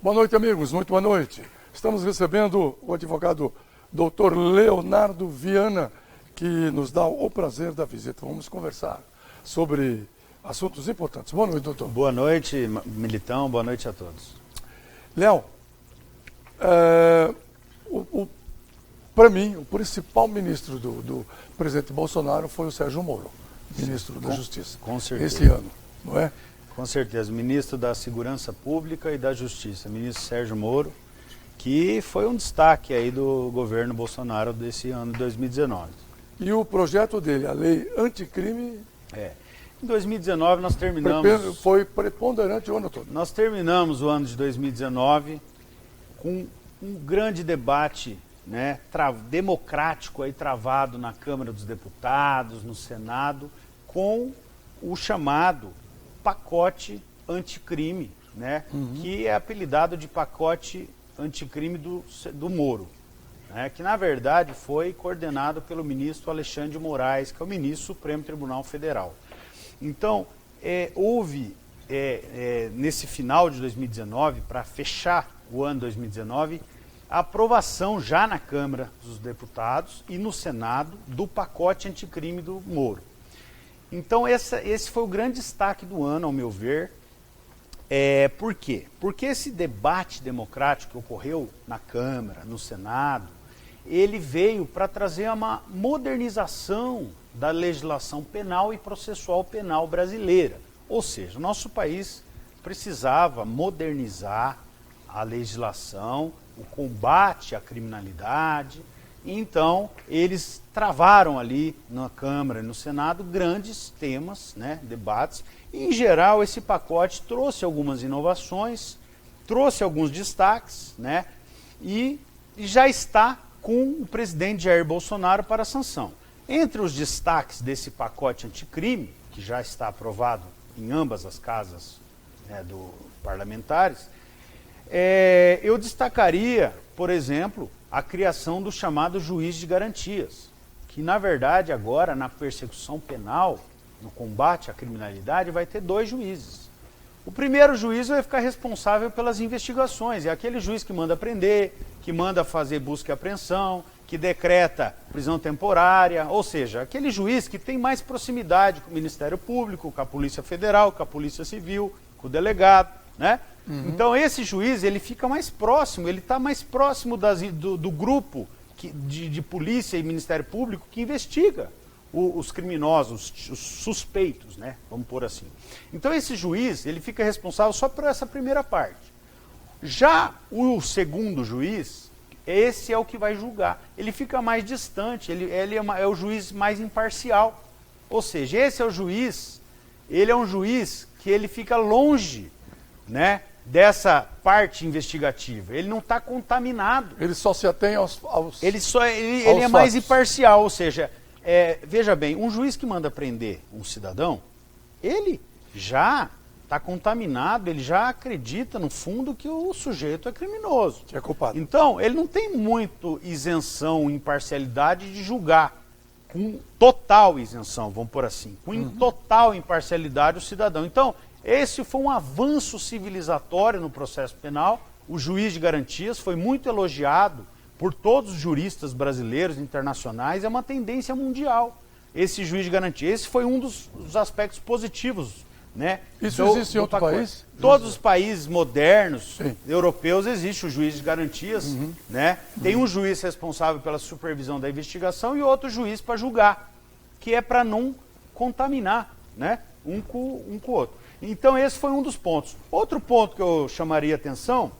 Boa noite, amigos. Muito boa noite. Estamos recebendo o advogado Dr. Leonardo Viana, que nos dá o prazer da visita. Vamos conversar sobre assuntos importantes. Boa noite, doutor. Boa noite, Militão. Boa noite a todos. Léo, para mim, o principal ministro do presidente Bolsonaro foi o Sérgio Moro, ministro da Justiça. Com certeza. Esse ano, não é? Com certeza. Ministro da Segurança Pública e da Justiça, ministro Sérgio Moro, que foi um destaque aí do governo Bolsonaro desse ano de 2019. E o projeto dele, a lei anticrime... Em 2019 nós terminamos... Foi preponderante o ano todo. Nós terminamos o ano de 2019 com um grande debate, né, democrático aí travado na Câmara dos Deputados, no Senado, com o chamado pacote anticrime, né, que é apelidado de pacote anticrime do Moro, né, que na verdade foi coordenado pelo ministro Alexandre de Moraes, que é o ministro do Supremo Tribunal Federal. Então, houve, nesse final de 2019, para fechar o ano 2019, a aprovação já na Câmara dos Deputados e no Senado do pacote anticrime do Moro. Então, esse foi o grande destaque do ano, ao meu ver. Por quê? Porque esse debate democrático que ocorreu na Câmara, no Senado, ele veio para trazer uma modernização da legislação penal e processual penal brasileira. Ou seja, o nosso país precisava modernizar a legislação, o combate à criminalidade. Então, eles travaram ali na Câmara e no Senado grandes temas, né, debates. E, em geral, esse pacote trouxe algumas inovações, trouxe alguns destaques, né, e já está com o presidente Jair Bolsonaro para sanção. Entre os destaques desse pacote anticrime, que já está aprovado em ambas as casas, né, parlamentares, eu destacaria, por exemplo, a criação do chamado juiz de garantias, que na verdade agora na persecução penal, no combate à criminalidade, vai ter 2 juízes. O primeiro juiz vai ficar responsável pelas investigações, é aquele juiz que manda prender, que manda fazer busca e apreensão, que decreta prisão temporária, ou seja, aquele juiz que tem mais proximidade com o Ministério Público, com a Polícia Federal, com a Polícia Civil, com o delegado, né? Então esse juiz, ele fica mais próximo, ele está mais próximo do grupo de polícia e Ministério Público que investiga os criminosos, os suspeitos, né? Vamos pôr assim. Então esse juiz, ele fica responsável só por essa primeira parte. Já o segundo juiz, esse é o que vai julgar. Ele fica mais distante, ele é o juiz mais imparcial. Ou seja, esse é o juiz, ele é um juiz que ele fica longe, né, dessa parte investigativa. Ele não está contaminado. Ele só se atém aos Ele é mais imparcial, ou seja, veja bem, um juiz que manda prender um cidadão, ele já está contaminado, ele já acredita, no fundo, que o sujeito é criminoso. Que é culpado. Então, ele não tem muito isenção, imparcialidade de julgar com total isenção, vamos por assim, com total imparcialidade o cidadão. Então, esse foi um avanço civilizatório no processo penal. O juiz de garantias foi muito elogiado por todos os juristas brasileiros e internacionais, é uma tendência mundial. Esse juiz de garantia, esse foi um dos aspectos positivos, né? Isso existe em outro país? Todos os países modernos, europeus, existe o juiz de garantias, né? Tem um juiz responsável pela supervisão da investigação e outro juiz para julgar, que é para não contaminar, né, um com o outro. Então esse foi um dos pontos. Outro ponto que eu chamaria atenção,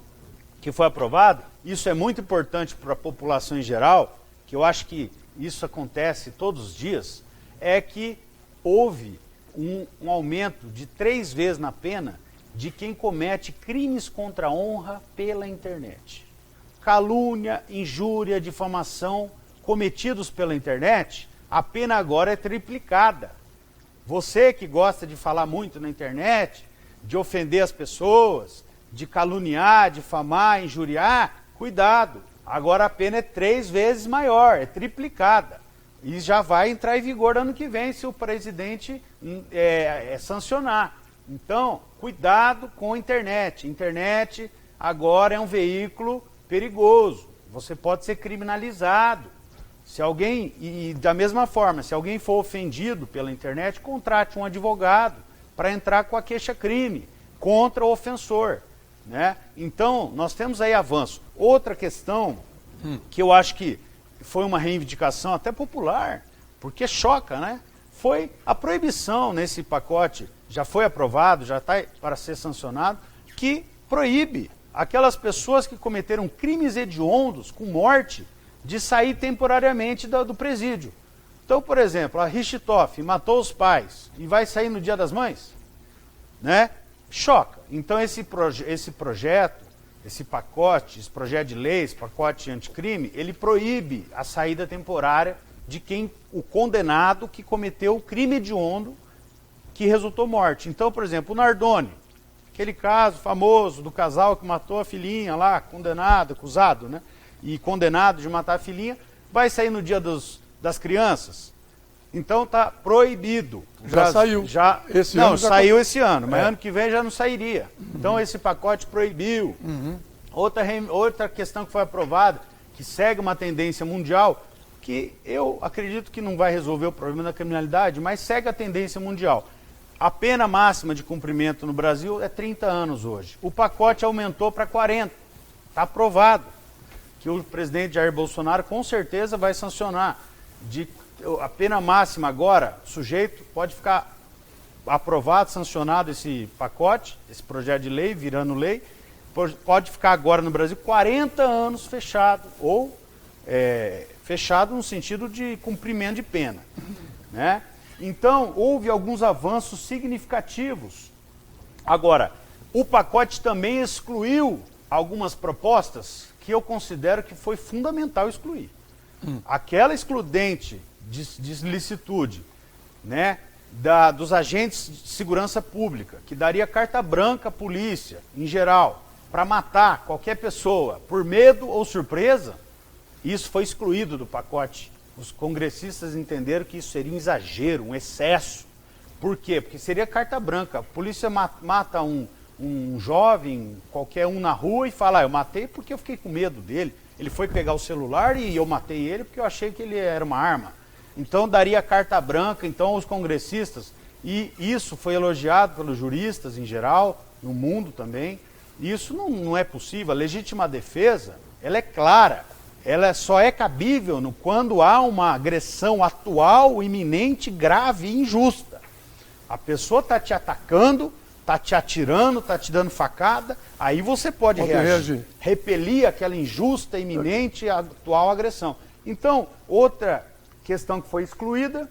que foi aprovado, isso é muito importante para a população em geral, que eu acho que isso acontece todos os dias, é que houve um aumento de 3 vezes na pena de quem comete crimes contra a honra pela internet. Calúnia, injúria, difamação cometidos pela internet, a pena agora é triplicada. Você que gosta de falar muito na internet, de ofender as pessoas, de caluniar, difamar, injuriar, cuidado. Agora a pena é 3 vezes maior, é triplicada. E já vai entrar em vigor ano que vem, se o presidente sancionar. Então, cuidado com a internet. Internet, agora é um veículo perigoso. Você pode ser criminalizado. Se alguém, e da mesma forma, se alguém for ofendido pela internet, contrate um advogado para entrar com a queixa-crime contra o ofensor, né? Então, nós temos aí avanço. Outra questão que eu acho que foi uma reivindicação até popular, porque choca, né? Foi a proibição nesse pacote, já foi aprovado, já está para ser sancionado, que proíbe aquelas pessoas que cometeram crimes hediondos com morte de sair temporariamente do presídio. Então, por exemplo, a Richthofen matou os pais e vai sair no Dia das Mães, né? Choca. Então esse projeto, esse pacote, esse projeto de lei, esse pacote anticrime, ele proíbe a saída temporária de o condenado que cometeu o crime hediondo que resultou morte. Então, por exemplo, o Nardoni, aquele caso famoso do casal que matou a filhinha lá, condenado, acusado, né? E condenado de matar a filhinha, vai sair no Dia das Crianças. Então está proibido. Já saiu. Saiu esse ano, mas ano que vem já não sairia. Então esse pacote proibiu. Outra questão que foi aprovada, que segue uma tendência mundial, que eu acredito que não vai resolver o problema da criminalidade, mas segue a tendência mundial. A pena máxima de cumprimento no Brasil é 30 anos hoje. O pacote aumentou para 40. Está aprovado. Que o presidente Jair Bolsonaro com certeza vai sancionar. A pena máxima agora, o sujeito pode ficar aprovado, sancionado esse pacote, esse projeto de lei, virando lei, pode ficar agora no Brasil 40 anos fechado, ou fechado no sentido de cumprimento de pena, né? Então, houve alguns avanços significativos. Agora, o pacote também excluiu algumas propostas que eu considero que foi fundamental excluir. Aquela excludente de licitude, né, dos agentes de segurança pública, que daria carta branca à polícia, em geral, para matar qualquer pessoa por medo ou surpresa, isso foi excluído do pacote. Os congressistas entenderam que isso seria um exagero, um excesso. Por quê? Porque seria carta branca. A polícia mata um jovem, qualquer um na rua, e fala, eu matei porque eu fiquei com medo dele. Ele foi pegar o celular e eu matei ele porque eu achei que ele era uma arma. Então daria carta branca. Então os congressistas, e isso foi elogiado pelos juristas em geral, no mundo também, isso não é possível. A legítima defesa, ela é clara, ela só é cabível quando há uma agressão atual, iminente, grave e injusta. A pessoa está te atacando, está te atirando, está te dando facada, aí você pode reagir, repelir aquela injusta, iminente, atual agressão. Então, outra questão que foi excluída,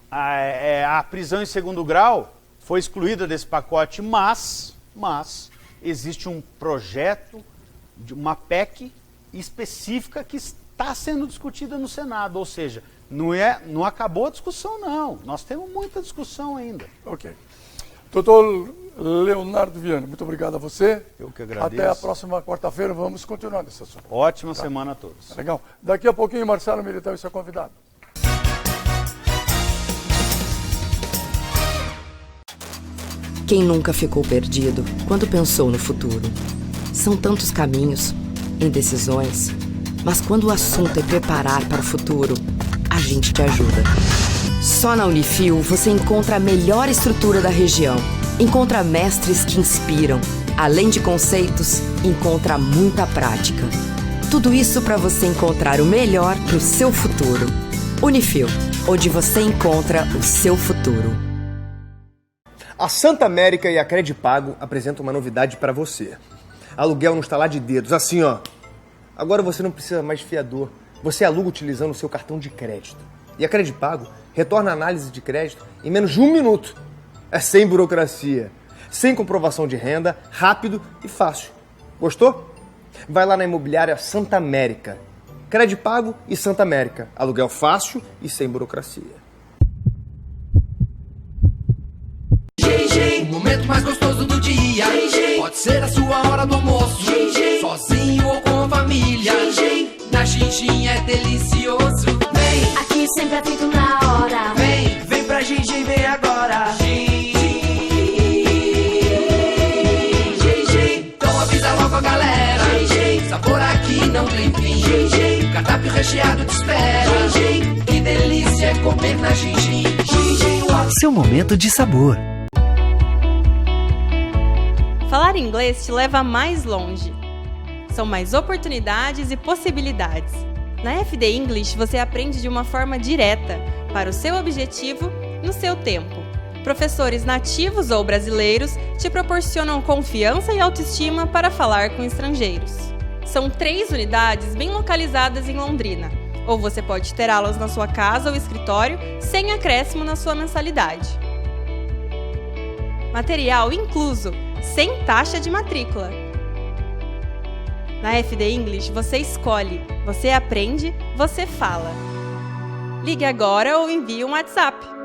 a prisão em segundo grau foi excluída desse pacote, mas existe um projeto, uma PEC específica que está sendo discutida no Senado, ou seja, não acabou a discussão não, nós temos muita discussão ainda. Ok. Doutor Leonardo Viana, muito obrigado a você. Eu que agradeço. Até a próxima quarta-feira, vamos continuar nesse assunto. Ótima semana a todos. Legal. Daqui a pouquinho, Marcelo Militão e seu convidado. Quem nunca ficou perdido quando pensou no futuro? São tantos caminhos, indecisões, mas quando o assunto é preparar para o futuro, a gente te ajuda. Só na Unifil você encontra a melhor estrutura da região. Encontra mestres que inspiram. Além de conceitos, encontra muita prática. Tudo isso para você encontrar o melhor para o seu futuro. Unifil, onde você encontra o seu futuro. A Santa América e a Credipago apresentam uma novidade para você. Aluguel no estalar de dedos, assim ó. Agora você não precisa mais de fiador. Você aluga utilizando o seu cartão de crédito. E a Credipago retorna a análise de crédito em menos de 1 minuto. É sem burocracia, sem comprovação de renda, rápido e fácil. Gostou? Vai lá na imobiliária Santa América. Credipago e Santa América. Aluguel fácil e sem burocracia. O momento mais gostoso do dia. Pode ser a sua hora do almoço, sozinho ou com a família. Na Xinxin é delicioso. Vem, aqui sempre é feito na hora. Vem pra Xinxin, vem agora. Então avisa logo com a galera. Sabor aqui não tem fim. Cardápio recheado te espera. Que delícia é comer na Gingim. Seu momento de sabor. Falar inglês te leva mais longe. São mais oportunidades e possibilidades. Na FD English você aprende de uma forma direta, para o seu objetivo, no seu tempo. Professores nativos ou brasileiros te proporcionam confiança e autoestima para falar com estrangeiros. São 3 unidades bem localizadas em Londrina, ou você pode ter aulas na sua casa ou escritório sem acréscimo na sua mensalidade. Material incluso, sem taxa de matrícula. Na FD English você escolhe, você aprende, você fala. Ligue agora ou envie um WhatsApp.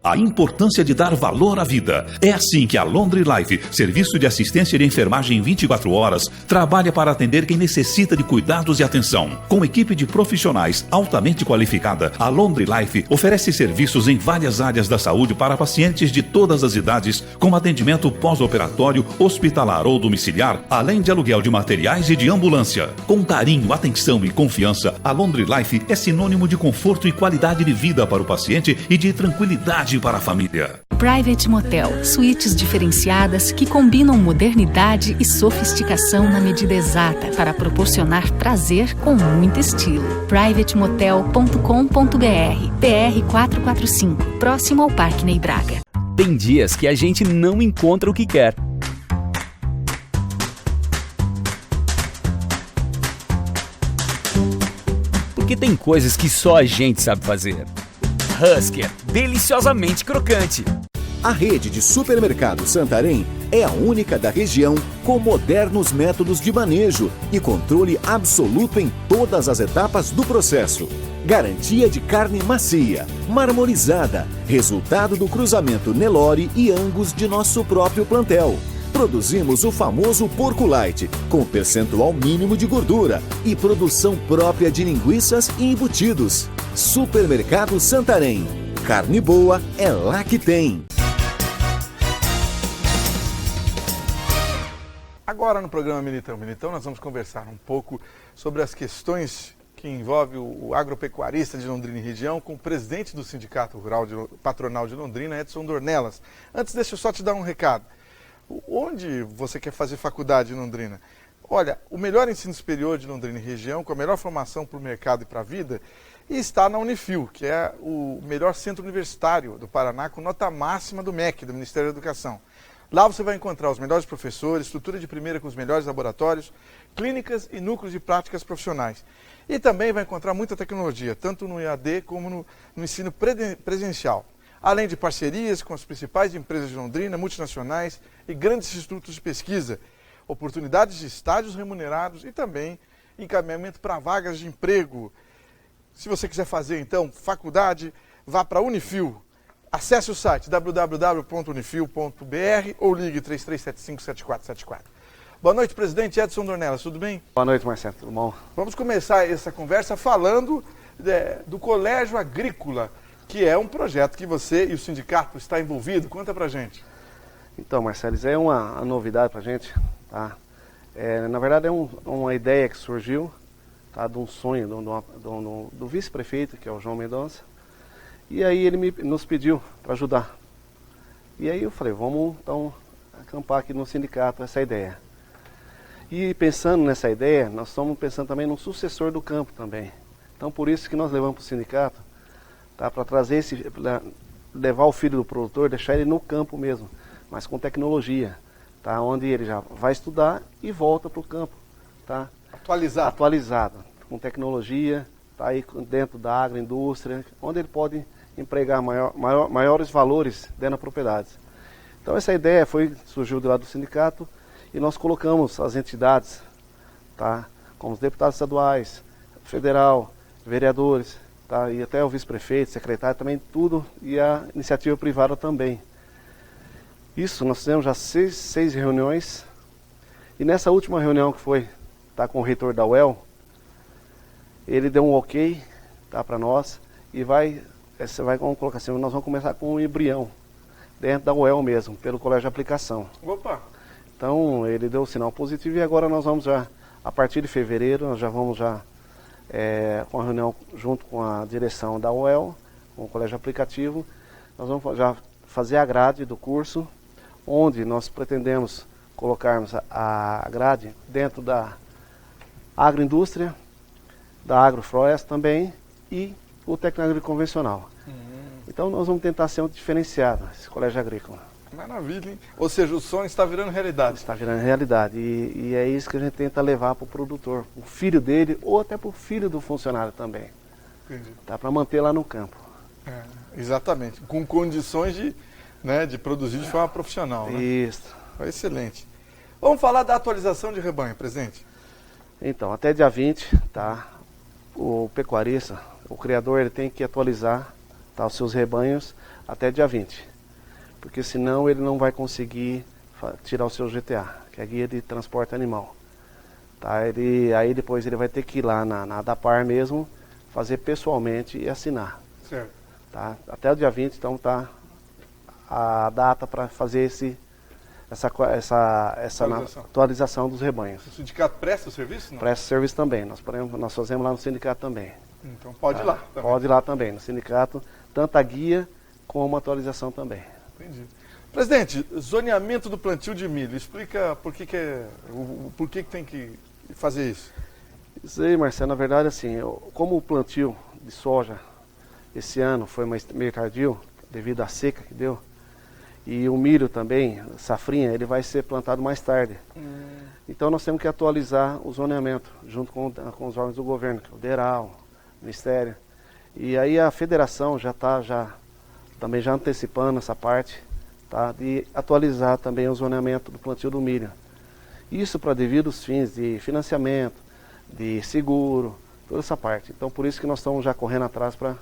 A importância de dar valor à vida. É assim que a Laundry Life, serviço de assistência de enfermagem 24 horas, trabalha para atender quem necessita de cuidados e atenção. Com equipe de profissionais altamente qualificada, a Laundry Life oferece serviços em várias áreas da saúde para pacientes de todas as idades, como atendimento pós-operatório, hospitalar ou domiciliar, além de aluguel de materiais e de ambulância. Com carinho, atenção e confiança, a Laundry Life é sinônimo de conforto e qualidade de vida para o paciente e de tranquilidade para a família. Private Motel, suítes diferenciadas que combinam modernidade e sofisticação na medida exata para proporcionar prazer com muito estilo. privatemotel.com.br, PR 445, próximo ao Parque Ney Braga. Tem dias que a gente não encontra o que quer. Porque tem coisas que só a gente sabe fazer. Husky, deliciosamente crocante. A rede de supermercado Santarém é a única da região com modernos métodos de manejo e controle absoluto em todas as etapas do processo. Garantia de carne macia, marmorizada, resultado do cruzamento Nelore e Angus de nosso próprio plantel. Produzimos o famoso Porco Light, com percentual mínimo de gordura e produção própria de linguiças e embutidos. Supermercado Santarém. Carne boa é lá que tem. Agora no programa Militão nós vamos conversar um pouco sobre as questões que envolvem o agropecuarista de Londrina e região com o presidente do Sindicato Rural Patronal de Londrina, Edson Dornelas. Antes, deixa eu só te dar um recado. Onde você quer fazer faculdade em Londrina? Olha, o melhor ensino superior de Londrina e região, com a melhor formação para o mercado e para a vida, está na Unifil, que é o melhor centro universitário do Paraná, com nota máxima do MEC, do Ministério da Educação. Lá você vai encontrar os melhores professores, estrutura de primeira com os melhores laboratórios, clínicas e núcleos de práticas profissionais. E também vai encontrar muita tecnologia, tanto no EAD como no ensino presencial. Além de parcerias com as principais empresas de Londrina, multinacionais e grandes institutos de pesquisa, oportunidades de estágios remunerados e também encaminhamento para vagas de emprego. Se você quiser fazer, então, faculdade, vá para a Unifil. Acesse o site www.unifil.br ou ligue 3375-7474. Boa noite, presidente Edson Dornelas, tudo bem? Boa noite, Marcelo, tudo bom? Vamos começar essa conversa falando do Colégio Agrícola, que é um projeto que você e o sindicato está envolvido. Conta pra gente. Então, Marcelo, isso é uma novidade pra gente, tá? Na verdade é uma ideia que surgiu, tá, de um sonho do vice-prefeito, que é o João Mendonça, e aí ele nos pediu para ajudar. E aí eu falei, vamos então acampar aqui no sindicato essa ideia. E pensando nessa ideia, nós estamos pensando também no sucessor do campo também. Então por isso que nós levamos para o sindicato, tá, para trazer levar o filho do produtor, deixar ele no campo mesmo, mas com tecnologia, tá, onde ele já vai estudar e volta para o campo, tá? Atualizado, com tecnologia, tá aí dentro da agroindústria, onde ele pode empregar maiores valores dentro da propriedade. Então essa ideia surgiu do lado do sindicato e nós colocamos as entidades, tá, como os deputados estaduais, federal, vereadores, tá, e até o vice-prefeito, secretário também, tudo, e a iniciativa privada também. Isso, nós fizemos já seis reuniões, e nessa última reunião que foi, tá, com o reitor da UEL, ele deu um ok, tá, para nós, e vamos colocar assim, nós vamos começar com um embrião, dentro da UEL mesmo, pelo colégio de aplicação. Opa! Então ele deu o sinal positivo e agora nós vamos já, a partir de fevereiro, nós já vamos com a reunião junto com a direção da UEL, com o colégio aplicativo, nós vamos já fazer a grade do curso, onde nós pretendemos colocarmos a grade dentro da agroindústria, da agrofloresta também e o técnico convencional. Então nós vamos tentar ser um diferenciado, esse colégio agrícola. Maravilha, hein? Ou seja, o sonho está virando realidade. Está virando realidade e é isso que a gente tenta levar para o produtor, o filho dele ou até para o filho do funcionário também. Entendi. Tá, para manter lá no campo. Exatamente, com condições de produzir de forma profissional. Né? Isso. Excelente. Vamos falar da atualização de rebanho, presidente. Então, até dia 20, tá, o pecuarista, o criador, ele tem que atualizar, tá, os seus rebanhos até dia 20. Porque senão ele não vai conseguir tirar o seu GTA, que é a guia de transporte animal. Tá, aí depois ele vai ter que ir lá na ADAPAR mesmo, fazer pessoalmente e assinar. Certo. Tá? Até o dia 20, então tá a data para fazer essa atualização dos rebanhos. O sindicato presta o serviço? Não? Presta o serviço também, nós fazemos lá no sindicato também. Então pode ir lá também. Pode ir lá também, no sindicato, tanto a guia como a atualização também. Entendi. Presidente, zoneamento do plantio de milho, explica por que tem que fazer isso. Isso aí, Marcelo, na verdade assim, como o plantio de soja esse ano foi meio tardio, devido à seca que deu, e o milho também, safrinha, ele vai ser plantado mais tarde. Então nós temos que atualizar o zoneamento, junto com os órgãos do governo, que é o DERAL, o Ministério. E aí a federação já está também já antecipando essa parte, tá, de atualizar também o zoneamento do plantio do milho. Isso para devidos fins de financiamento, de seguro, toda essa parte. Então por isso que nós estamos já correndo atrás para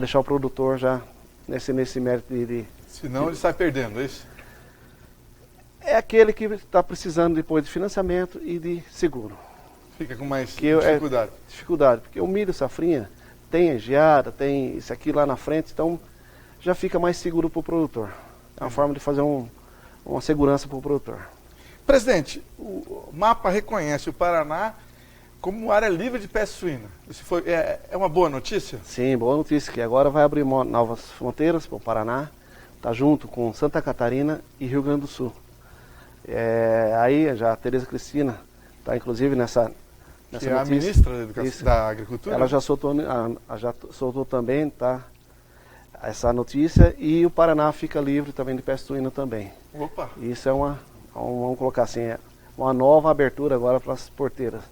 deixar o produtor já nesse mérito de... Senão ele sai perdendo, é isso? É aquele que está precisando depois de financiamento e de seguro. Fica com mais dificuldade. Dificuldade, porque o milho safrinha tem a geada, tem isso aqui lá na frente, então já fica mais seguro para o produtor. É uma forma de fazer uma segurança para o produtor. Presidente, o mapa reconhece o Paraná como área livre de peste suína. Isso é uma boa notícia? Sim, boa notícia, que agora vai abrir novas fronteiras para o Paraná, está junto com Santa Catarina e Rio Grande do Sul. Aí já a Tereza Cristina está inclusive nessa que é notícia. A ministra da Agricultura? Ela já soltou também, tá, essa notícia, e o Paraná fica livre também de peste suína também. Opa! Isso é vamos colocar assim, uma nova abertura agora para as porteiras.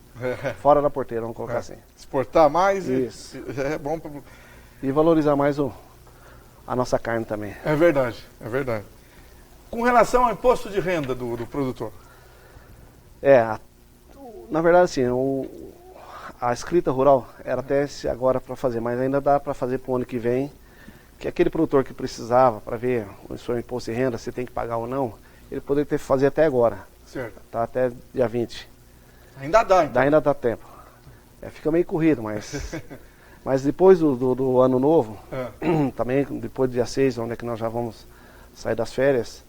Fora da porteira, vamos colocar assim. Exportar mais Isso. É bom e valorizar mais a nossa carne também. É verdade, é verdade. Com relação ao imposto de renda do produtor? Na verdade assim, a escrita rural era até agora para fazer, mas ainda dá para fazer para o ano que vem, que aquele produtor que precisava para ver o seu imposto de renda, se tem que pagar ou não, ele poderia ter que fazer até agora. Certo. Tá, até dia 20. Ainda dá, então. Ainda dá tempo. Fica meio corrido, mas depois do ano novo, também depois do dia 6, onde é que nós já vamos sair das férias,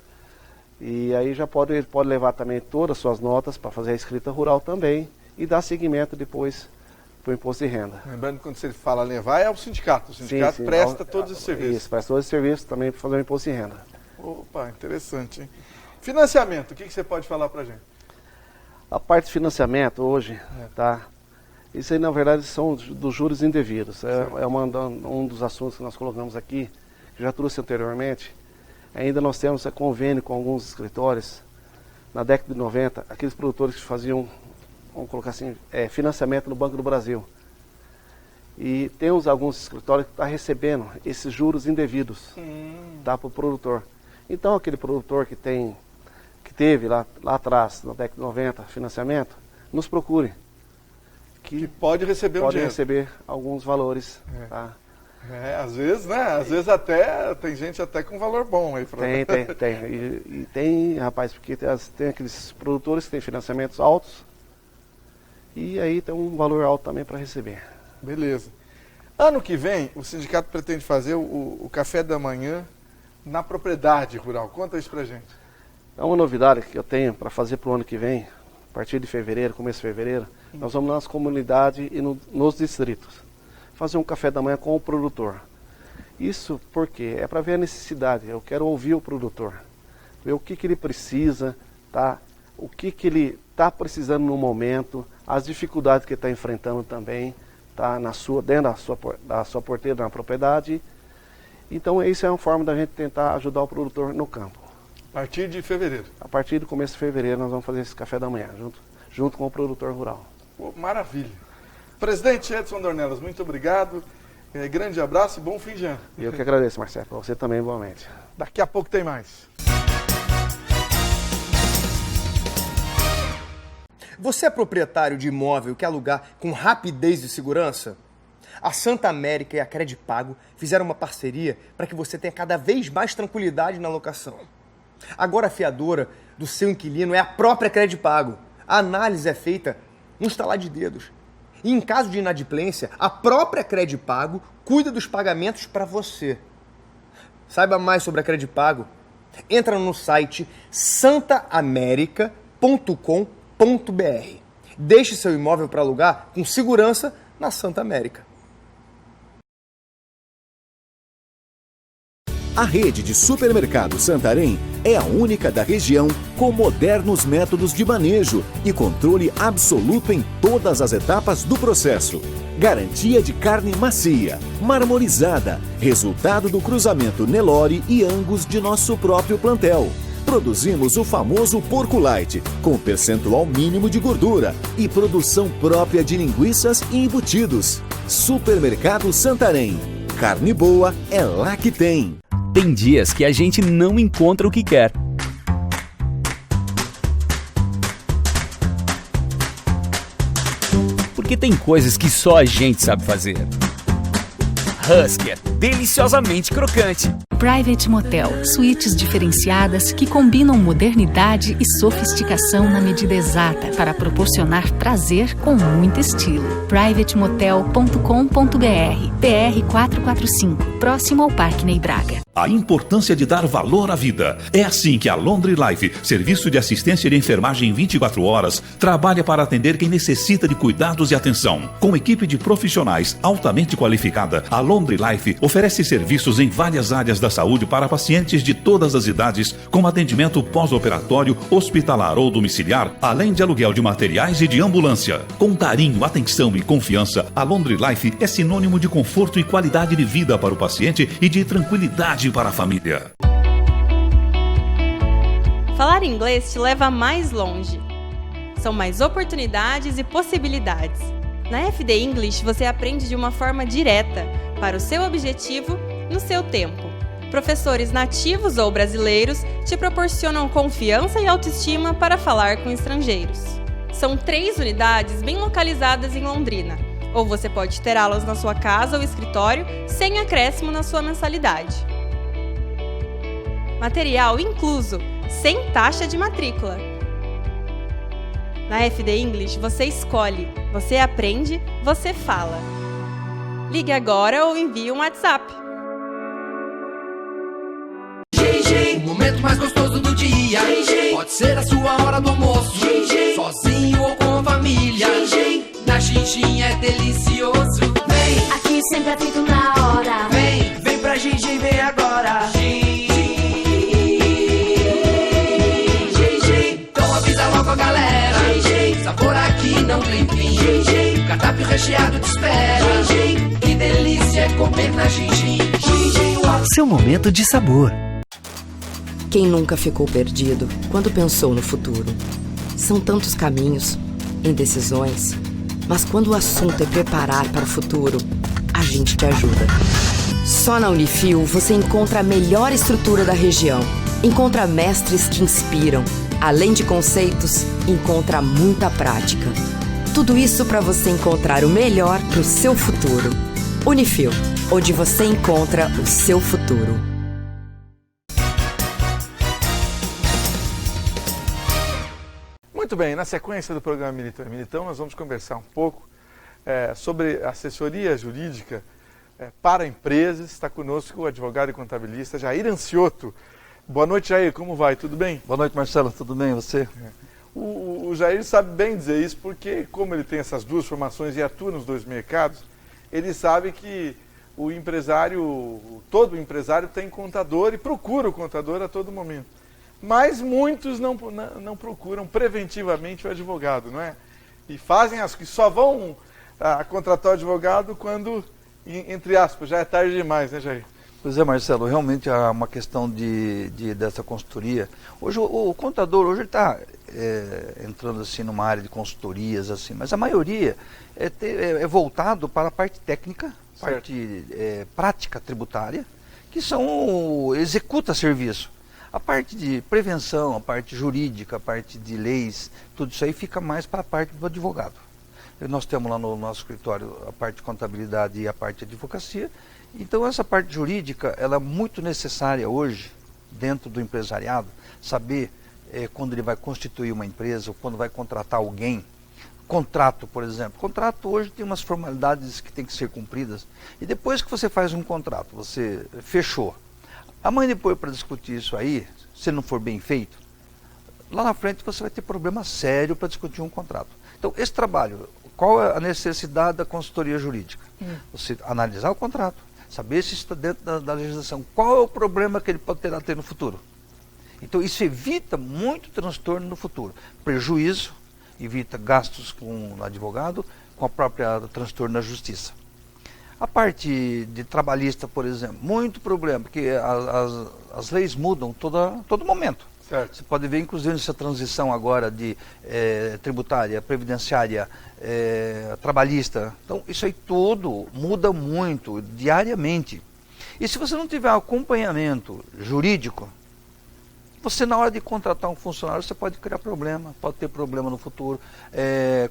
e aí já pode levar também todas as suas notas para fazer a escrita rural também e dar seguimento depois para o imposto de renda. Lembrando que quando você fala levar, é o sindicato. O sindicato sim, presta todos os serviços. Isso, presta todos os serviços também para fazer o imposto de renda. Opa, interessante, hein? Financiamento, o que você pode falar para a gente? A parte de financiamento hoje, tá? Isso aí na verdade são dos juros indevidos. É um dos assuntos que nós colocamos aqui, que já trouxe anteriormente. Ainda nós temos convênio com alguns escritórios. Na década de 90, aqueles produtores que faziam, vamos colocar assim, financiamento no Banco do Brasil. E temos alguns escritórios que estão recebendo esses juros indevidos, tá, para o produtor. Então aquele produtor que teve lá atrás, na década de 90, financiamento, nos procure. Que pode receber um dinheiro. Pode receber alguns valores. Tá? Às vezes, né? Às vezes até tem gente até com valor bom aí. Tem. E tem, rapaz, porque tem aqueles produtores que têm financiamentos altos e aí tem um valor alto também para receber. Beleza. Ano que vem, o sindicato pretende fazer o café da manhã na propriedade rural. Conta isso pra gente. É uma novidade que eu tenho para fazer para o ano que vem, a partir de fevereiro, começo de fevereiro, nós vamos nas comunidades e nos distritos fazer um café da manhã com o produtor. Isso porque é para ver a necessidade, eu quero ouvir o produtor, ver o que ele precisa, tá? O que ele está precisando no momento, as dificuldades que ele está enfrentando também, tá? Dentro da sua porteira, na propriedade. Então isso é uma forma da gente tentar ajudar o produtor no campo. A partir de fevereiro? A partir do começo de fevereiro nós vamos fazer esse café da manhã, junto com o produtor rural. Pô, maravilha. Presidente Edson Dornelas, muito obrigado. Grande abraço e bom fim de ano. Eu que agradeço, Marcelo. Para você também, igualmente. Daqui a pouco tem mais. Você é proprietário de imóvel e quer alugar com rapidez e segurança? A Santa América e a Credipago fizeram uma parceria para que você tenha cada vez mais tranquilidade na locação. Agora a fiadora do seu inquilino é a própria Credipago. A análise é feita no estalar de dedos. E em caso de inadimplência, a própria Credipago cuida dos pagamentos para você. Saiba mais sobre a Credipago. Entra no site santaamerica.com.br. Deixe seu imóvel para alugar com segurança na Santa América. A rede de supermercados Santarém é a única da região com modernos métodos de manejo e controle absoluto em todas as etapas do processo. Garantia de carne macia, marmorizada, resultado do cruzamento Nelore e Angus de nosso próprio plantel. Produzimos o famoso porco light, com percentual mínimo de gordura e produção própria de linguiças e embutidos. Supermercado Santarém. Carne boa é lá que tem. Tem dias que a gente não encontra o que quer. Porque tem coisas que só a gente sabe fazer. Husker, deliciosamente crocante. Private Motel, suítes diferenciadas que combinam modernidade e sofisticação na medida exata para proporcionar prazer com muito estilo. privatemotel.com.br, PR 445, próximo ao Parque Ney Braga. A importância de dar valor à vida. É assim que a Londre Life, serviço de assistência de enfermagem 24 horas, trabalha para atender quem necessita de cuidados e atenção. Com equipe de profissionais altamente qualificada, a Londre Life oferece serviços em várias áreas da saúde para pacientes de todas as idades, com atendimento pós-operatório, hospitalar ou domiciliar, além de aluguel de materiais e de ambulância. Com carinho, atenção e confiança, a Londre Life é sinônimo de conforto e qualidade de vida para o paciente e de tranquilidade para a família. Falar inglês te leva mais longe. São mais oportunidades e possibilidades. Na FD English você aprende de uma forma direta, para o seu objetivo, no seu tempo. Professores nativos ou brasileiros te proporcionam confiança e autoestima para falar com estrangeiros. São 3 unidades bem localizadas em Londrina, ou você pode ter aulas na sua casa ou escritório sem acréscimo na sua mensalidade. Material incluso, sem taxa de matrícula. Na FD English você escolhe, você aprende, você fala. Ligue agora ou envie um WhatsApp. O momento mais gostoso do dia. Pode ser a sua hora do almoço, sozinho ou com a família. Na Xinxin é delicioso. Vem, Aqui sempre é feito na hora. vem pra Xinxin, vem agora. Então avisa logo a galera. Sabor aqui não tem fim. O cardápio recheado te espera. Que delícia é comer na Xinxin. Seu momento de sabor. Quem nunca ficou perdido quando pensou no futuro? São tantos caminhos, indecisões, mas quando o assunto é preparar para o futuro, a gente te ajuda. Só na Unifil você encontra a melhor estrutura da região, encontra mestres que inspiram, além de conceitos, encontra muita prática. Tudo isso para você encontrar o melhor para o seu futuro. Unifil, onde você encontra o seu futuro. Muito bem, na sequência do programa Militão e Militão, nós vamos conversar um pouco sobre assessoria jurídica para empresas. Está conosco o advogado e contabilista Jair Ancioto, Boa noite, Jair. Como vai? Tudo bem? Boa noite, Marcelo. Tudo bem? E você? O Jair sabe bem dizer isso porque, como ele tem essas duas formações e atua nos dois mercados, ele sabe que o empresário, todo empresário tem contador e procura o contador a todo momento. Mas muitos não procuram preventivamente o advogado, não é? E fazem as que só vão contratar o advogado quando, entre aspas, já é tarde demais, né, Jair? Pois é, Marcelo, realmente há uma questão dessa consultoria. Hoje o contador hoje está entrando assim numa área de consultorias, assim, mas a maioria é voltado para a parte técnica, parte prática tributária, que executa serviço. A parte de prevenção, a parte jurídica, a parte de leis, tudo isso aí fica mais para a parte do advogado. Nós temos lá no nosso escritório a parte de contabilidade e a parte de advocacia. Então essa parte jurídica ela é muito necessária hoje dentro do empresariado, saber quando ele vai constituir uma empresa ou quando vai contratar alguém. Contrato, por exemplo. Contrato hoje tem umas formalidades que tem que ser cumpridas. E depois que você faz um contrato, você fechou. Amanhã depois para discutir isso aí, se não for bem feito, lá na frente você vai ter problema sério para discutir um contrato. Então esse trabalho, qual é a necessidade da consultoria jurídica? Você analisar o contrato, saber se está dentro da legislação, qual é o problema que ele pode ter no futuro. Então isso evita muito transtorno no futuro, prejuízo, evita gastos com o advogado, com a própria transtorno na justiça. A parte de trabalhista, por exemplo, muito problema, porque as leis mudam todo momento. Certo. Você pode ver, inclusive, essa transição agora de tributária, previdenciária, trabalhista. Então, isso aí tudo muda muito, diariamente. E se você não tiver acompanhamento jurídico, você na hora de contratar um funcionário, você pode criar problema, pode ter problema no futuro,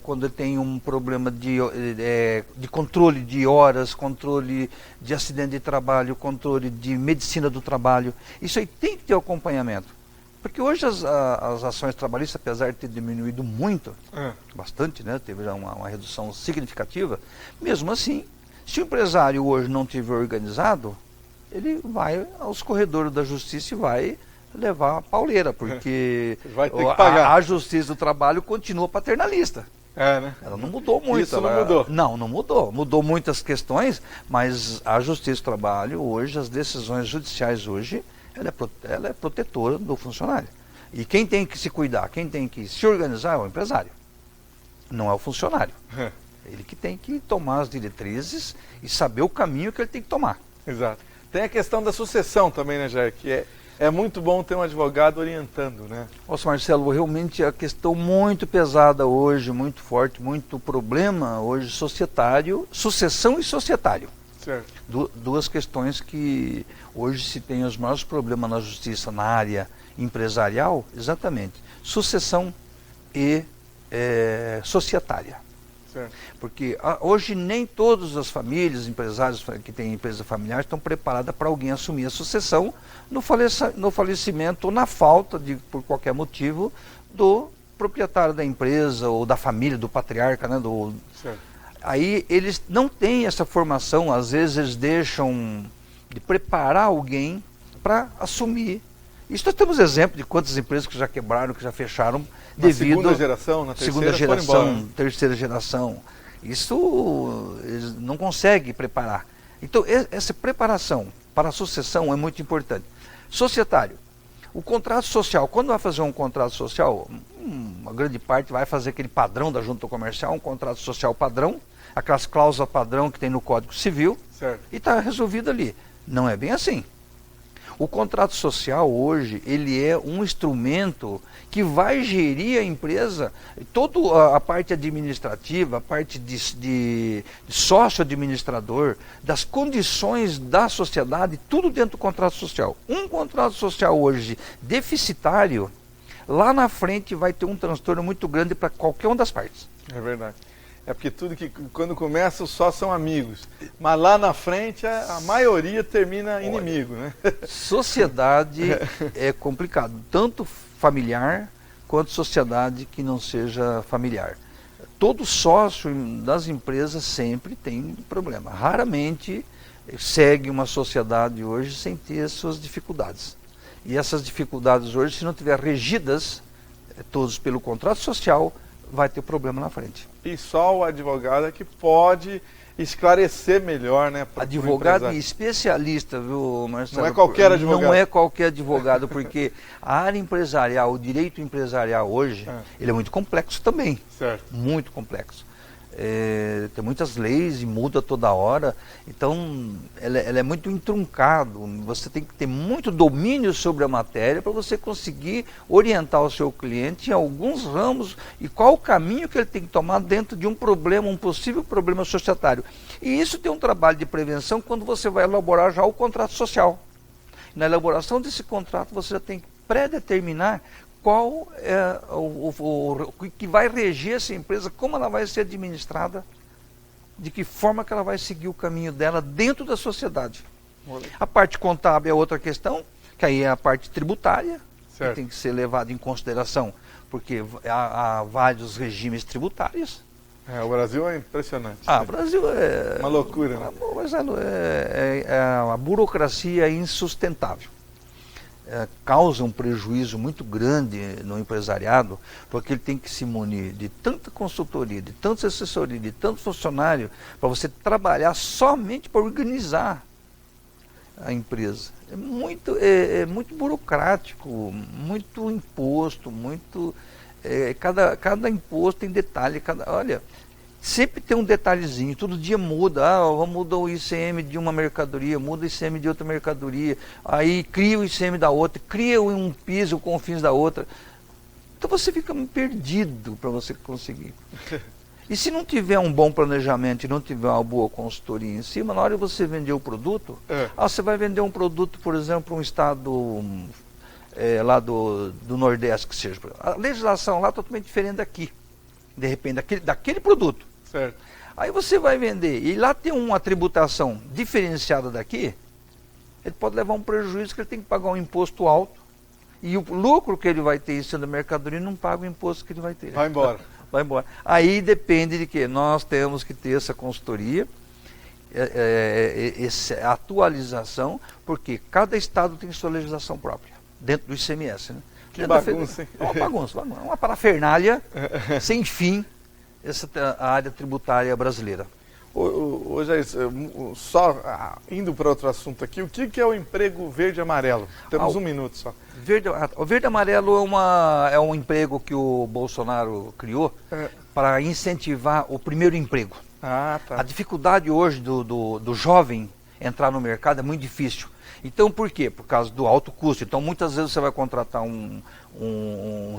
quando tem um problema de controle de horas, controle de acidente de trabalho, controle de medicina do trabalho. Isso aí tem que ter acompanhamento. Porque hoje as ações trabalhistas, apesar de ter diminuído muito, bastante, né, teve já uma redução significativa, mesmo assim, se o empresário hoje não estiver organizado, ele vai aos corredores da justiça e vai levar a pauleira, porque vai ter que pagar. A justiça do trabalho continua paternalista. Né? Ela não mudou muito. Isso não mudou? Não mudou. Mudou muitas questões, mas a justiça do trabalho hoje, as decisões judiciais hoje, ela é protetora do funcionário. E quem tem que se cuidar, quem tem que se organizar é o empresário, não é o funcionário. Ele que tem que tomar as diretrizes e saber o caminho que ele tem que tomar. Exato. Tem a questão da sucessão também, né, Jair? Que é muito bom ter um advogado orientando, né? Nossa, Marcelo, realmente a questão muito pesada hoje, muito forte, muito problema hoje societário, sucessão e societário. Certo. Duas questões que hoje se tem os maiores problemas na justiça, na área empresarial, exatamente, sucessão e societária. Certo. Porque hoje nem todas as famílias, empresários que têm empresa familiar estão preparadas para alguém assumir a sucessão no falecimento ou na falta, por qualquer motivo, do proprietário da empresa ou da família, do patriarca, né, certo. Aí eles não têm essa formação, às vezes eles deixam de preparar alguém para assumir. Isso nós temos exemplo de quantas empresas que já quebraram, que já fecharam devido... segunda geração, na terceira segunda geração, foram embora. Terceira geração. Isso eles não conseguem preparar. Então essa preparação para a sucessão é muito importante. Societário. O contrato social, quando vai fazer um contrato social, uma grande parte vai fazer aquele padrão da junta comercial, um contrato social padrão, aquelas cláusulas padrão que tem no Código Civil, certo. E está resolvido ali. Não é bem assim. O contrato social hoje, ele é um instrumento que vai gerir a empresa, toda a parte administrativa, a parte de sócio-administrador, das condições da sociedade, tudo dentro do contrato social. Um contrato social hoje deficitário, lá na frente vai ter um transtorno muito grande para qualquer uma das partes. É verdade. É porque tudo que quando começa só são amigos, mas lá na frente a maioria termina inimigo, né? Sociedade é complicado, tanto familiar quanto sociedade que não seja familiar. Todo sócio das empresas sempre tem problema. Raramente segue uma sociedade hoje sem ter suas dificuldades. E essas dificuldades hoje, se não tiver regidas todos pelo contrato social, vai ter problema na frente. E só o advogado é que pode esclarecer melhor, né? Advogado e especialista, viu, Marcelo? Não é qualquer advogado. Não é qualquer advogado, porque a área empresarial, o direito empresarial hoje, ele é muito complexo também. Certo. Muito complexo. Tem muitas leis e muda toda hora, então ela é muito entroncado. Você tem que ter muito domínio sobre a matéria para você conseguir orientar o seu cliente em alguns ramos e qual o caminho que ele tem que tomar dentro de um problema, um possível problema societário. E isso tem um trabalho de prevenção quando você vai elaborar já o contrato social. Na elaboração desse contrato você já tem que pré-determinar qual é o que vai reger essa empresa, como ela vai ser administrada, de que forma que ela vai seguir o caminho dela dentro da sociedade. A parte contábil é outra questão, que aí é a parte tributária, que tem que ser levada em consideração, porque há vários regimes tributários. O Brasil é impressionante. O Brasil é uma loucura, né? Mas a burocracia é insustentável. Causa um prejuízo muito grande no empresariado, porque ele tem que se munir de tanta consultoria, de tanta assessoria, de tanto funcionário, para você trabalhar somente para organizar a empresa. É muito burocrático, muito imposto, cada imposto tem detalhe, olha, sempre tem um detalhezinho, todo dia muda, muda o ICM de uma mercadoria, muda o ICM de outra mercadoria, aí cria o ICM da outra, cria um PIS, o CONFINS da outra. Então você fica perdido para você conseguir. E se não tiver um bom planejamento e não tiver uma boa consultoria em cima, na hora de você vender o produto, você vai vender um produto, por exemplo, um estado lá do Nordeste, que seja. A legislação lá é totalmente diferente daqui, de repente, daquele produto. Certo. Aí você vai vender, e lá tem uma tributação diferenciada daqui, ele pode levar um prejuízo que ele tem que pagar um imposto alto, e o lucro que ele vai ter em cima da mercadoria não paga o imposto que ele vai ter. Vai embora. Vai embora. Aí depende de que nós temos que ter essa consultoria, essa atualização, porque cada estado tem sua legislação própria, dentro do ICMS. Né? Que bagunça, hein? É uma bagunça, uma parafernália sem fim, a área tributária brasileira. Jair, só indo para outro assunto aqui, o que é o emprego verde e amarelo? Temos um minuto só. O verde e amarelo é um emprego que o Bolsonaro criou para incentivar o primeiro emprego. Tá. A dificuldade hoje do jovem entrar no mercado é muito difícil. Então, por quê? Por causa do alto custo. Então, muitas vezes você vai contratar um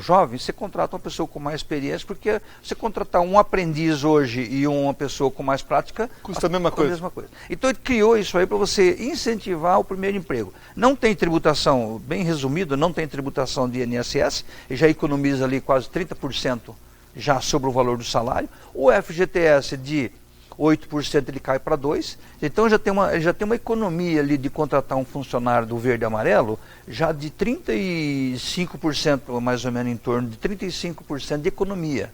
jovem, você contrata uma pessoa com mais experiência, porque você contratar um aprendiz hoje e uma pessoa com mais prática... Custa a mesma coisa. Então, ele criou isso aí para você incentivar o primeiro emprego. Não tem tributação, bem resumido, não tem tributação de INSS, e já economiza ali quase 30% já sobre o valor do salário. O FGTS de 8% ele cai para 2%, então já tem uma economia ali de contratar um funcionário do verde e amarelo, já de 35%, mais ou menos em torno de 35% de economia.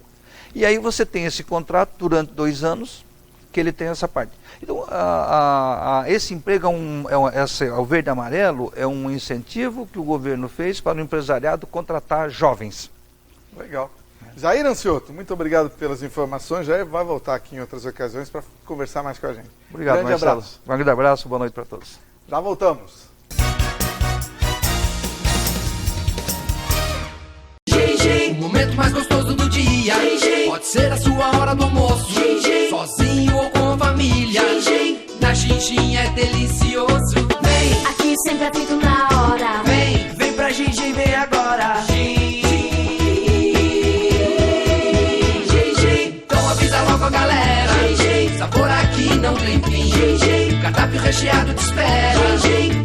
E aí você tem esse contrato durante 2 anos, que ele tem essa parte. Então, esse emprego, o verde e amarelo, é um incentivo que o governo fez para o empresariado contratar jovens. Legal. Jair Ancioto, muito obrigado pelas informações. Jair vai voltar aqui em outras ocasiões para conversar mais com a gente. Obrigado, Marcelo. Um grande abraço, boa noite para todos. Já voltamos. O momento mais gostoso do dia. Pode ser a sua hora do almoço. Sozinho ou com a família. Na Xinxin é delicioso. Vem, aqui sempre atento na hora. Vem pra Xinxin, vem agora. Galera, sabor aqui não tem fim. Cardápio recheado te espera.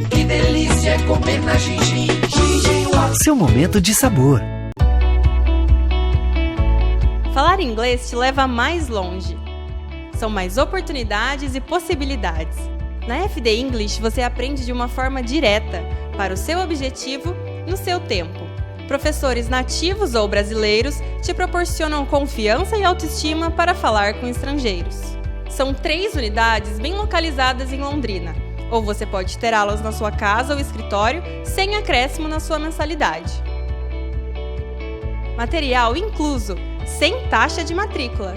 Que delícia é comer na Xinxin. Seu momento de sabor. Falar inglês te leva mais longe. São mais oportunidades e possibilidades. Na FD English você aprende de uma forma direta, para o seu objetivo, no seu tempo. Professores nativos ou brasileiros te proporcionam confiança e autoestima para falar com estrangeiros. São 3 unidades bem localizadas em Londrina, Ou você pode ter aulas na sua casa ou escritório sem acréscimo na sua mensalidade. Material incluso, sem taxa de matrícula.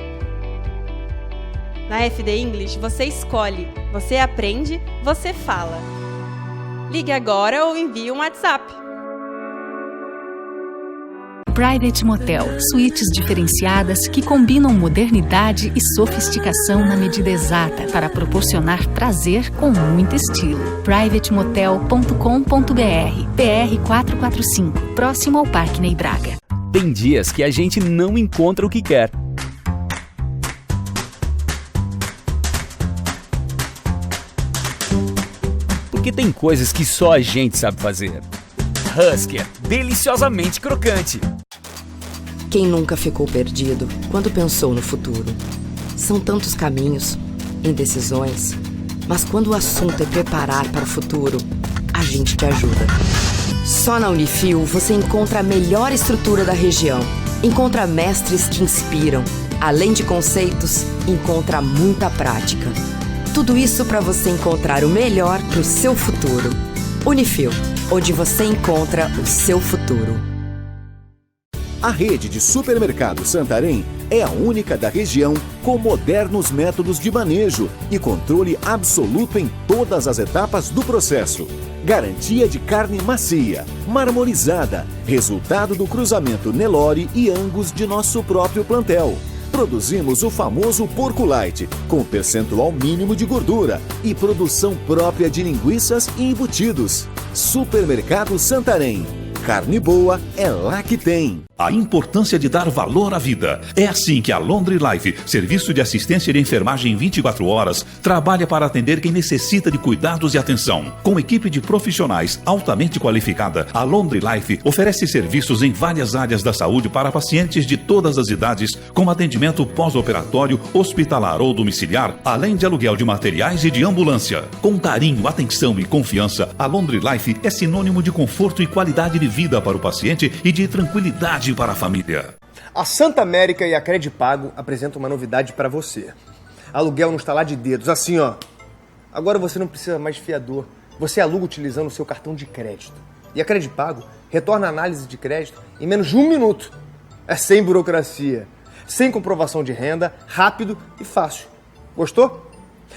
Na FD English você escolhe, você aprende, você fala. Ligue agora ou envie um WhatsApp. Private Motel, suítes diferenciadas que combinam modernidade e sofisticação na medida exata para proporcionar prazer com muito estilo. privatemotel.com.br, PR 445, próximo ao Parque Ney Braga. Tem dias que a gente não encontra o que quer. Porque tem coisas que só a gente sabe fazer. Husker, deliciosamente crocante. Quem nunca ficou perdido quando pensou no futuro? São tantos caminhos, indecisões, mas quando o assunto é preparar para o futuro, a gente te ajuda. Só na Unifil você encontra a melhor estrutura da região. Encontra mestres que inspiram. Além de conceitos, encontra muita prática. Tudo isso para você encontrar o melhor para o seu futuro. Unifil, onde você encontra o seu futuro. A rede de supermercados Santarém é a única da região com modernos métodos de manejo e controle absoluto em todas as etapas do processo. Garantia de carne macia, marmorizada, resultado do cruzamento Nelore e Angus de nosso próprio plantel. Produzimos o famoso porco light, com percentual mínimo de gordura e produção própria de linguiças e embutidos. Supermercado Santarém. Carne boa é lá que tem. A importância de dar valor à vida. É assim que a Laundry Life, serviço de assistência de enfermagem 24 horas, trabalha para atender quem necessita de cuidados e atenção. Com equipe de profissionais altamente qualificada, a Laundry Life oferece serviços em várias áreas da saúde para pacientes de todas as idades, com atendimento pós-operatório, hospitalar ou domiciliar, além de aluguel de materiais e de ambulância. Com carinho, atenção e confiança, a Laundry Life é sinônimo de conforto e qualidade de vida para o paciente e de tranquilidade para a família. A Santa América e a Credipago apresentam uma novidade para você. Aluguel no estalar de dedos, assim ó. Agora você não precisa mais de fiador. Você aluga utilizando o seu cartão de crédito. E a Credipago retorna a análise de crédito em menos de 1 minuto. É sem burocracia, sem comprovação de renda, rápido e fácil. Gostou?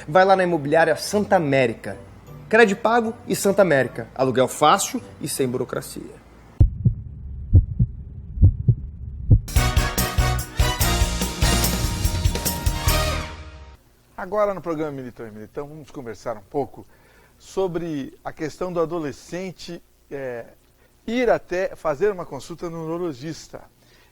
Vai lá na imobiliária Santa América. Credipago e Santa América. Aluguel fácil e sem burocracia. Agora no programa Militão e Militão vamos conversar um pouco sobre a questão do adolescente ir até fazer uma consulta no urologista.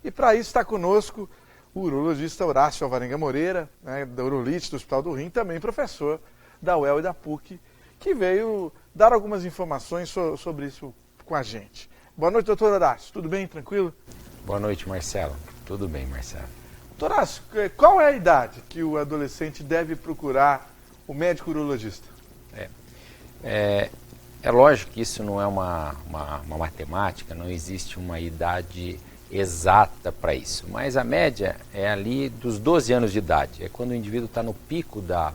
E para isso está conosco o urologista Horácio Alvarenga Moreira, da Urolite do Hospital do Rim, também professor da UEL e da PUC, que veio dar algumas informações sobre isso com a gente. Boa noite, doutor Horácio. Tudo bem? Tranquilo? Boa noite, Marcelo. Tudo bem, Marcelo. Doutor Horácio, qual é a idade que o adolescente deve procurar o médico urologista? É lógico que isso não é uma matemática, não existe uma idade exata para isso, mas a média é ali dos 12 anos de idade, é quando o indivíduo está no pico da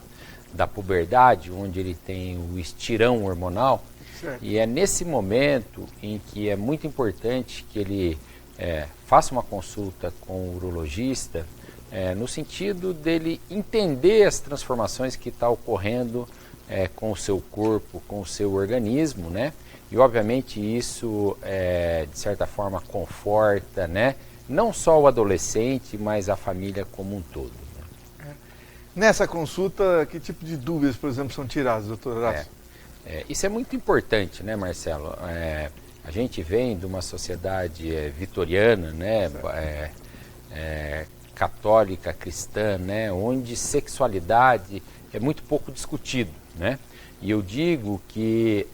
puberdade, onde ele tem o estirão hormonal, certo. E é nesse momento em que é muito importante que ele faça uma consulta com o urologista, no sentido dele entender as transformações que está ocorrendo com o seu corpo, com o seu organismo, né? E obviamente isso, de certa forma, conforta, né? Não só o adolescente, mas a família como um todo. Né? Nessa consulta, que tipo de dúvidas, por exemplo, são tiradas, doutor Horácio? Isso é muito importante, né, Marcelo? A gente vem de uma sociedade vitoriana, né, católica, cristã, né, onde sexualidade é muito pouco discutido, né? E eu digo que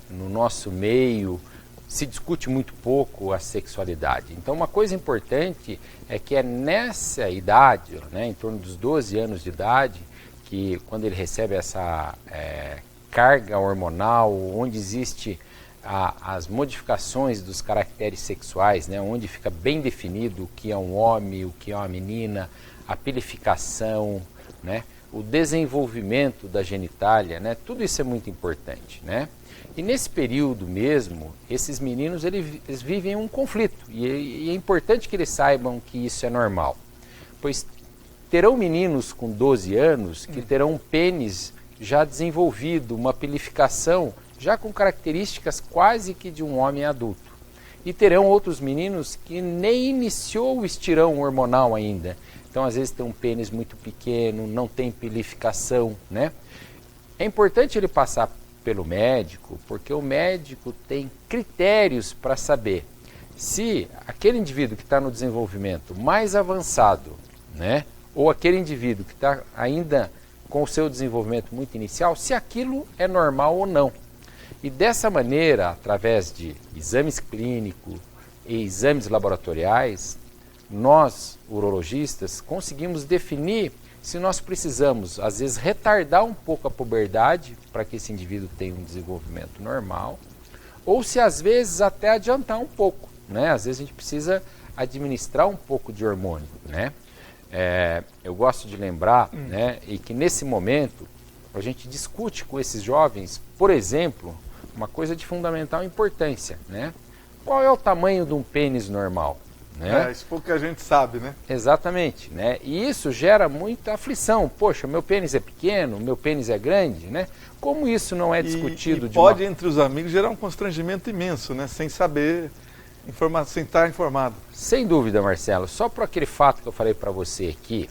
no nosso meio se discute muito pouco a sexualidade. Então uma coisa importante é que é nessa idade, né, em torno dos 12 anos de idade, que quando ele recebe essa carga hormonal, onde existe as modificações dos caracteres sexuais, né, onde fica bem definido o que é um homem, o que é uma menina, a pilificação, né, o desenvolvimento da genitália, né? Tudo isso é muito importante, né? E nesse período mesmo, esses meninos eles vivem um conflito. E é importante que eles saibam que isso é normal. Pois terão meninos com 12 anos que terão um pênis já desenvolvido, uma pilificação já com características quase que de um homem adulto. E terão outros meninos que nem iniciou o estirão hormonal ainda. Então, às vezes, tem um pênis muito pequeno, não tem pilificação, né? É importante ele passar pelo médico, porque o médico tem critérios para saber se aquele indivíduo que está no desenvolvimento mais avançado, né, ou aquele indivíduo que está ainda com o seu desenvolvimento muito inicial, se aquilo é normal ou não. E dessa maneira, através de exames clínicos e exames laboratoriais, nós, urologistas, conseguimos definir se nós precisamos, às vezes, retardar um pouco a puberdade para que esse indivíduo tenha um desenvolvimento normal, ou se às vezes até adiantar um pouco, né? Às vezes a gente precisa administrar um pouco de hormônio, né? Eu gosto de lembrar, né, e que nesse momento a gente discute com esses jovens, por exemplo, uma coisa de fundamental importância, né? Qual é o tamanho de um pênis normal? Né? Isso pouca gente sabe, né? Exatamente, né? E isso gera muita aflição. Poxa, meu pênis é pequeno, meu pênis é grande, né? Como isso não é discutido? Pode, entre os amigos, gerar um constrangimento imenso, né? Sem saber, sem estar informado. Sem dúvida, Marcelo. Só por aquele fato que eu falei para você aqui,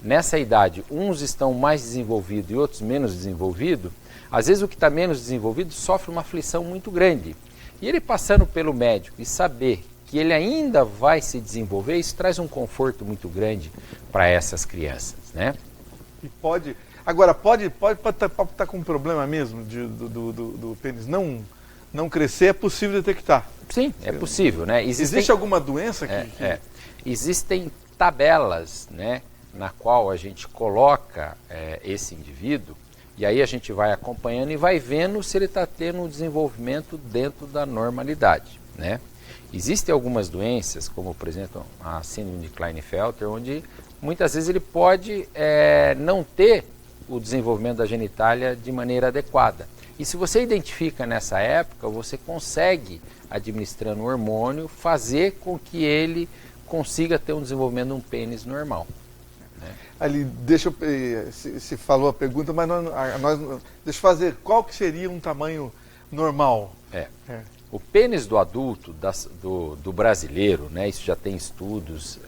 nessa idade, uns estão mais desenvolvidos e outros menos desenvolvidos, às vezes o que está menos desenvolvido sofre uma aflição muito grande. E ele passando pelo médico e saber que ele ainda vai se desenvolver, isso traz um conforto muito grande para essas crianças, né? E pode estar com um problema mesmo do pênis não crescer, é possível detectar? Sim, é possível, né? Existe alguma doença que... Existem tabelas, né, na qual a gente coloca esse indivíduo, e aí a gente vai acompanhando e vai vendo se ele está tendo um desenvolvimento dentro da normalidade, né? Existem algumas doenças, como por exemplo a síndrome de Klinefelter, onde muitas vezes ele pode não ter o desenvolvimento da genitália de maneira adequada. E se você identifica nessa época, você consegue, administrando o hormônio, fazer com que ele consiga ter um desenvolvimento de um pênis normal. Né? Ali, se falou a pergunta, mas deixa eu fazer, qual que seria um tamanho normal? O pênis do adulto, do brasileiro, né, isso já tem estudos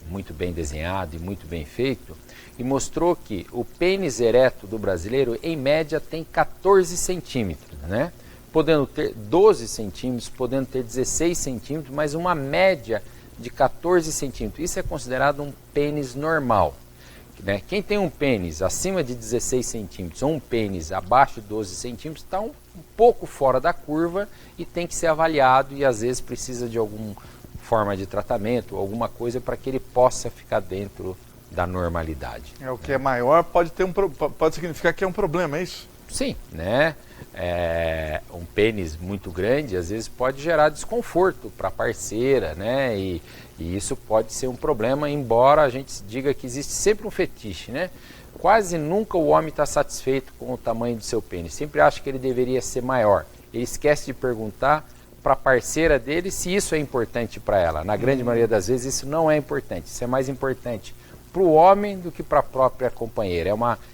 muito bem desenhado e muito bem feito, e mostrou que o pênis ereto do brasileiro, em média, tem 14 centímetros, né? Podendo ter 12 centímetros, podendo ter 16 centímetros, mas uma média de 14 centímetros. Isso é considerado um pênis normal. Né? Quem tem um pênis acima de 16 centímetros ou um pênis abaixo de 12 centímetros está um pouco fora da curva e tem que ser avaliado e às vezes precisa de alguma forma de tratamento, alguma coisa para que ele possa ficar dentro da normalidade. O que é maior pode significar que é um problema, é isso? Sim, né? Um pênis muito grande às vezes pode gerar desconforto para a parceira, né? E isso pode ser um problema, embora a gente diga que existe sempre um fetiche, né? Quase nunca o homem está satisfeito com o tamanho do seu pênis, sempre acha que ele deveria ser maior. Ele esquece de perguntar para a parceira dele se isso é importante para ela. Na grande maioria das vezes isso não é importante, isso é mais importante para o homem do que para a própria companheira.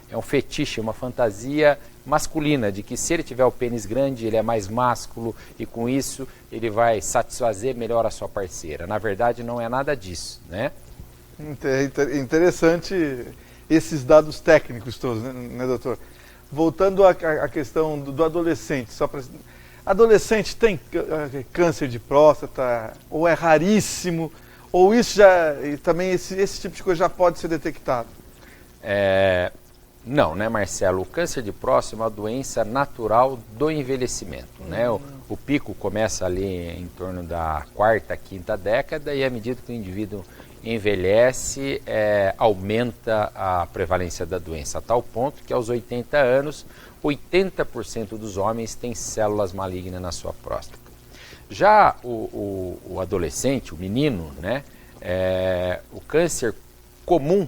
É um fetiche, uma fantasia masculina, de que se ele tiver o pênis grande, ele é mais másculo e com isso ele vai satisfazer melhor a sua parceira. Na verdade, não é nada disso, né? Interessante esses dados técnicos todos, né, doutor? Voltando à questão do adolescente, adolescente tem câncer de próstata, ou é raríssimo, ou isso também esse tipo de coisa já pode ser detectado? Não, né, Marcelo? O câncer de próstata é uma doença natural do envelhecimento, né? O pico começa ali em torno da 4ª, 5ª década e à medida que o indivíduo envelhece, aumenta a prevalência da doença, a tal ponto que aos 80 anos, 80% dos homens têm células malignas na sua próstata. Já o adolescente, o menino, né, o câncer comum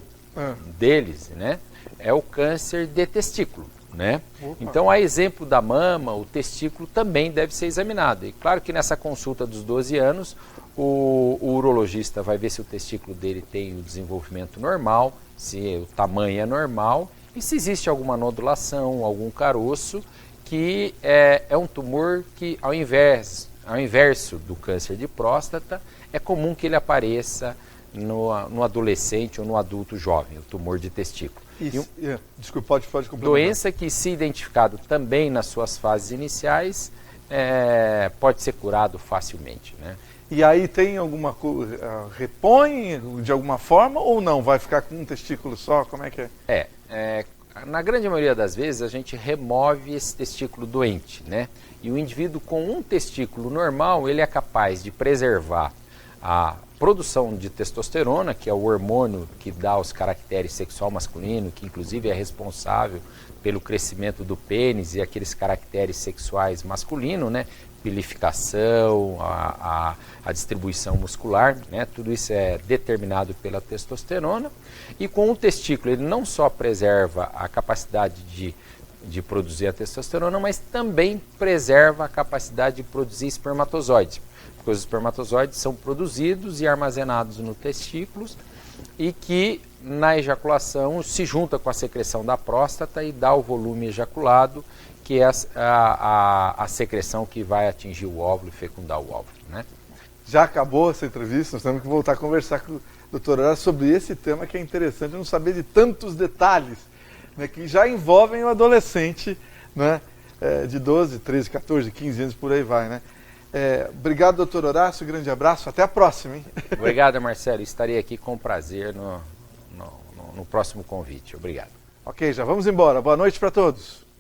deles, né, é o câncer de testículo, né? Então, a exemplo da mama, o testículo também deve ser examinado. E claro que nessa consulta dos 12 anos, o urologista vai ver se o testículo dele tem o desenvolvimento normal, se o tamanho é normal e se existe alguma nodulação, algum caroço, que é um tumor que, ao inverso do câncer de próstata, é comum que ele apareça no adolescente ou no adulto jovem, o tumor de testículo. Desculpa, pode complementar. Doença que, se identificado também nas suas fases iniciais, pode ser curado facilmente, né? E aí tem alguma coisa, repõe de alguma forma ou não? Vai ficar com um testículo só? Como é que é? Na grande maioria das vezes a gente remove esse testículo doente, né? E o indivíduo com um testículo normal, ele é capaz de preservar a produção de testosterona, que é o hormônio que dá os caracteres sexual masculino, que inclusive é responsável pelo crescimento do pênis e aqueles caracteres sexuais masculinos, né? Pilificação, a distribuição muscular, né? Tudo isso é determinado pela testosterona. E com o testículo ele não só preserva a capacidade de produzir a testosterona, mas também preserva a capacidade de produzir espermatozoides, porque os espermatozoides são produzidos e armazenados no testículos e que na ejaculação se junta com a secreção da próstata e dá o volume ejaculado, que é a secreção que vai atingir o óvulo e fecundar o óvulo, né? Já acabou essa entrevista, nós temos que voltar a conversar com o Dr. Horácio sobre esse tema que é interessante, não saber de tantos detalhes, né, que já envolvem o adolescente, né, de 12, 13, 14, 15 anos, por aí vai, né? Obrigado, doutor Horácio, grande abraço, até a próxima, hein? Obrigado, Marcelo, estarei aqui com prazer no próximo convite. Obrigado. Ok, já vamos embora. Boa noite para todos.